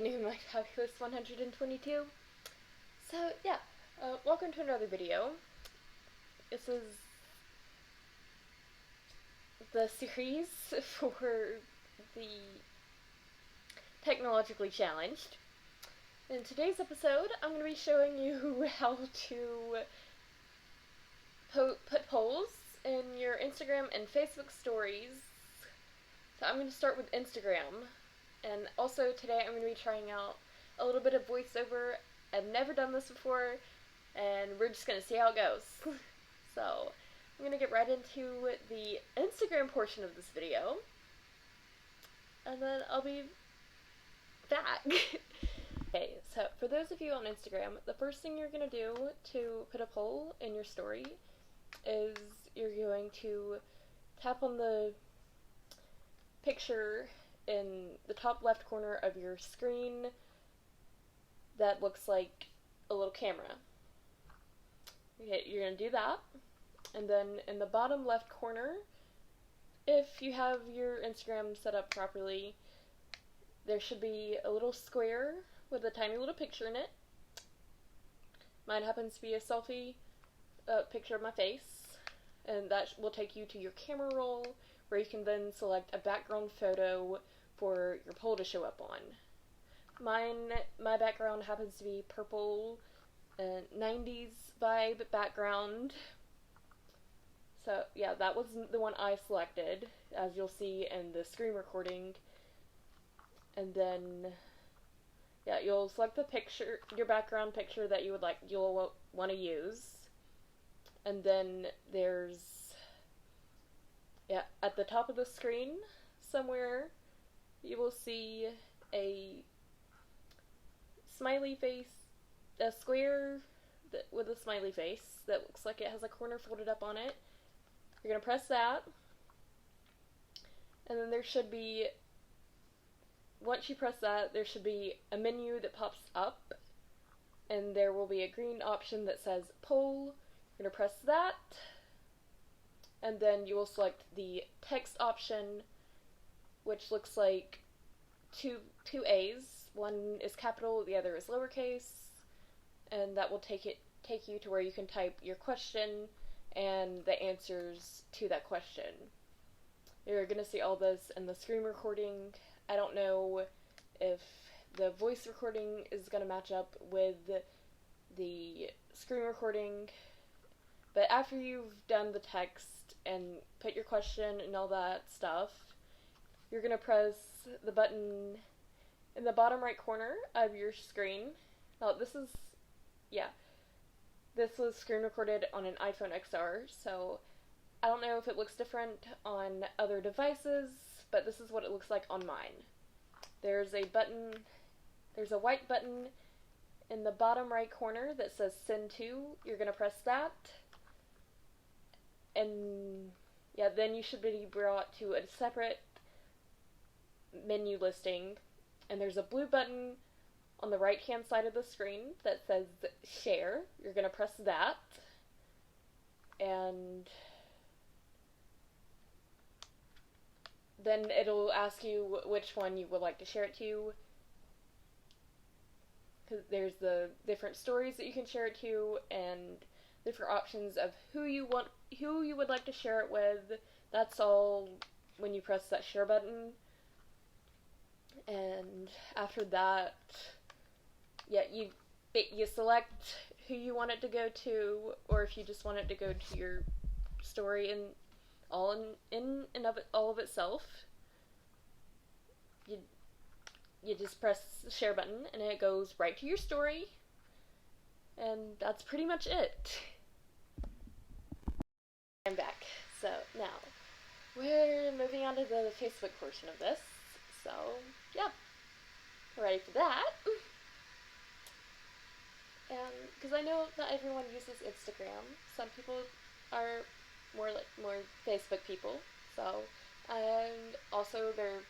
afternoon, my fabulous 122. So, yeah, welcome to another video. This is the series for the technologically challenged. In today's episode, I'm going to be showing you how to put polls in your Instagram and Facebook stories. So I'm going to start with Instagram. And also today I'm going to be trying out a little bit of voiceover. I've never done this before, and we're just going to see how it goes. So I'm going to get right into the Instagram portion of this video, and then I'll be back. Okay, so for those of you on Instagram, the first thing you're going to do to put a poll in your story is you're going to tap on the picture in the top left corner of your screen that looks like a little camera. Okay, you're going to do that. And then in the bottom left corner, if you have your Instagram set up properly, there should be a little square with a tiny little picture in it. Mine happens to be a selfie picture of my face, and that will take you to your camera roll, where you can then select a background photo for your poll to show up on. My background happens to be purple 90s vibe background. So yeah, that was the one I selected, as you'll see in the screen recording. And then yeah, you'll select the picture, your background picture that you'll want to use. And then there's, yeah, at the top of the screen somewhere you will see a smiley face, a square with a smiley face that looks like it has a corner folded up on it. You're going to press that, and then there should be, once you press that, there should be a menu that pops up, and there will be a green option that says poll. You're going to press that, and then you will select the text option, which looks like two A's. One is capital, the other is lowercase, and that will take you to where you can type your question and the answers to that question. You're going to see all this in the screen recording. I don't know if the voice recording is going to match up with the screen recording, but after you've done the text and put your question and all that stuff, you're going to press the button in the bottom right corner of your screen. Now this was screen recorded on an iPhone XR, so I don't know if it looks different on other devices, but this is what it looks like on mine. There's a white button in the bottom right corner that says send to. You're going to press that, and yeah, then you should be brought to a separate menu listing, and there's a blue button on the right hand side of the screen that says share. You're going to press that, and then it'll ask you which one you would like to share it to, because there's the different stories that you can share it to and different options of who you would like to share it with. That's all when you press that share button. And after that, yeah, you select who you want it to go to, or if you just want it to go to your story and all of itself. You just press the share button and it goes right to your story, and that's pretty much it. I'm back. So now we're moving on to the Facebook portion of this. So yeah, ready for that. And because I know not everyone uses Instagram, some people are more Facebook people. So, and also they're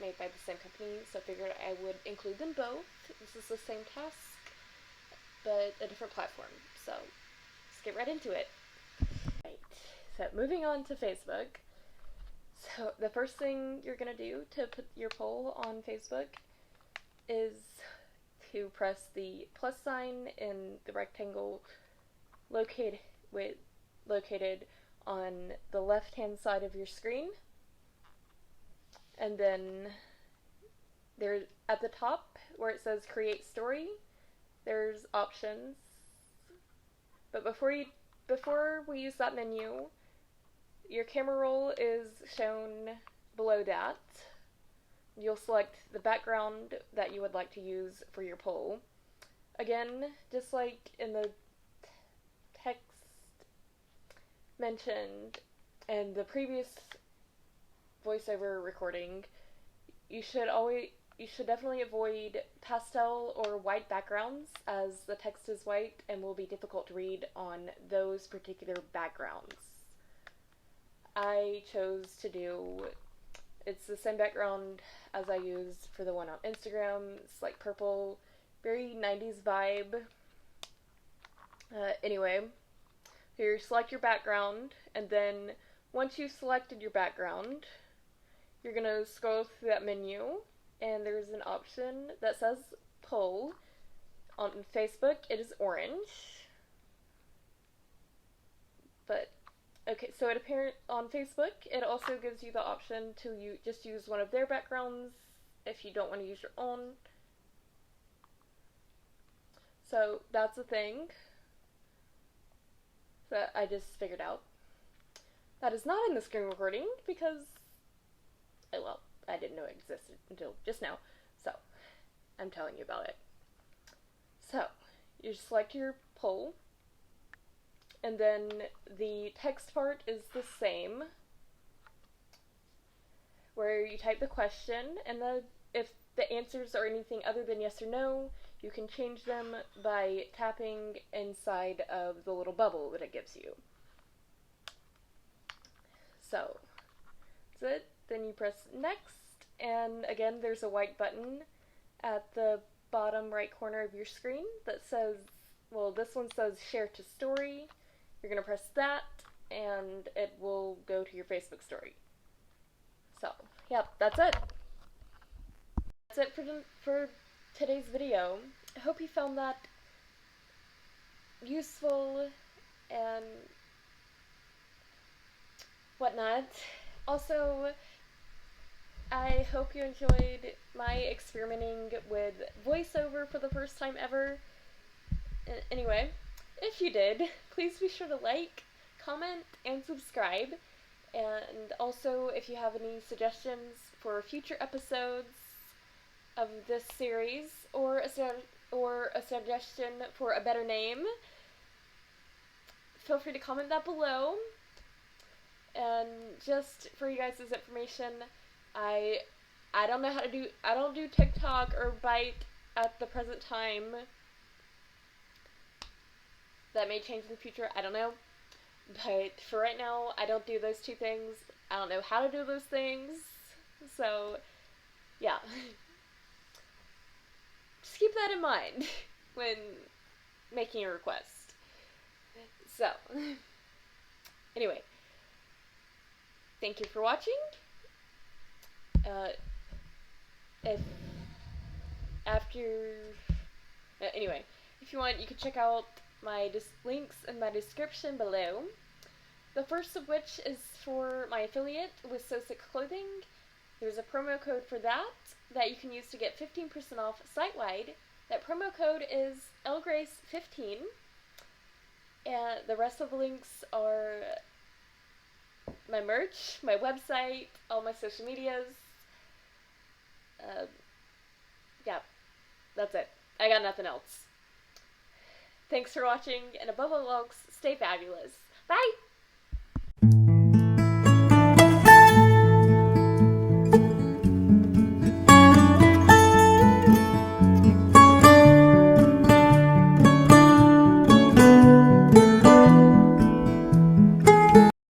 made by the same company, so I figured I would include them both. This is the same task, but a different platform. So let's get right into it. Right. So moving on to Facebook. So the first thing you're gonna do to put your poll on Facebook is to press the plus sign in the rectangle located on the left hand side of your screen. And then there at the top where it says create story, there's options. But before we use that menu, your camera roll is shown below that. You'll select the background that you would like to use for your poll. Again, just like in the text mentioned in the previous voiceover recording, you should definitely avoid pastel or white backgrounds, as the text is white and will be difficult to read on those particular backgrounds. I chose to do, it's the same background as I used for the one on Instagram. It's like purple, very 90s vibe. Anyway, here select your background, and then once you've selected your background, you're going to scroll through that menu, and there's an option that says poll. On Facebook, it is orange. But, okay, so it appears on Facebook, it also gives you the option to just use one of their backgrounds if you don't want to use your own. So, that's a thing that I just figured out. That is not in the screen recording because, well, I didn't know it existed until just now, so I'm telling you about it. So, you select your poll, and then the text part is the same, where you type the question, and if the answers are anything other than yes or no, you can change them by tapping inside of the little bubble that it gives you. So, that's it. Then you press next, and again there's a white button at the bottom right corner of your screen that says, well, this one says share to story. You're going to press that, and it will go to your Facebook story. So, yep, that's it. That's it for today's video. I hope you found that useful and whatnot. Also, I hope you enjoyed my experimenting with voiceover for the first time ever. Anyway, if you did, please be sure to like, comment, and subscribe. And also, if you have any suggestions for future episodes of this series, or a suggestion for a better name, feel free to comment that below. And just for you guys' information, I don't know how to I don't do TikTok or Byte at the present time. That may change in the future, I don't know. But for right now, I don't do those two things. I don't know how to do those things. So, yeah. Just keep that in mind when making a request. So, anyway. Thank you for watching. Anyway, if you want, you can check out my links in my description below. The first of which is for my affiliate with So Sick Clothing. There's a promo code for that you can use to get 15% off site-wide. That promo code is LGrace15. And the rest of the links are my merch, my website, all my social medias. Yeah, that's it. I got nothing else. Thanks for watching, and above all else, stay fabulous. Bye!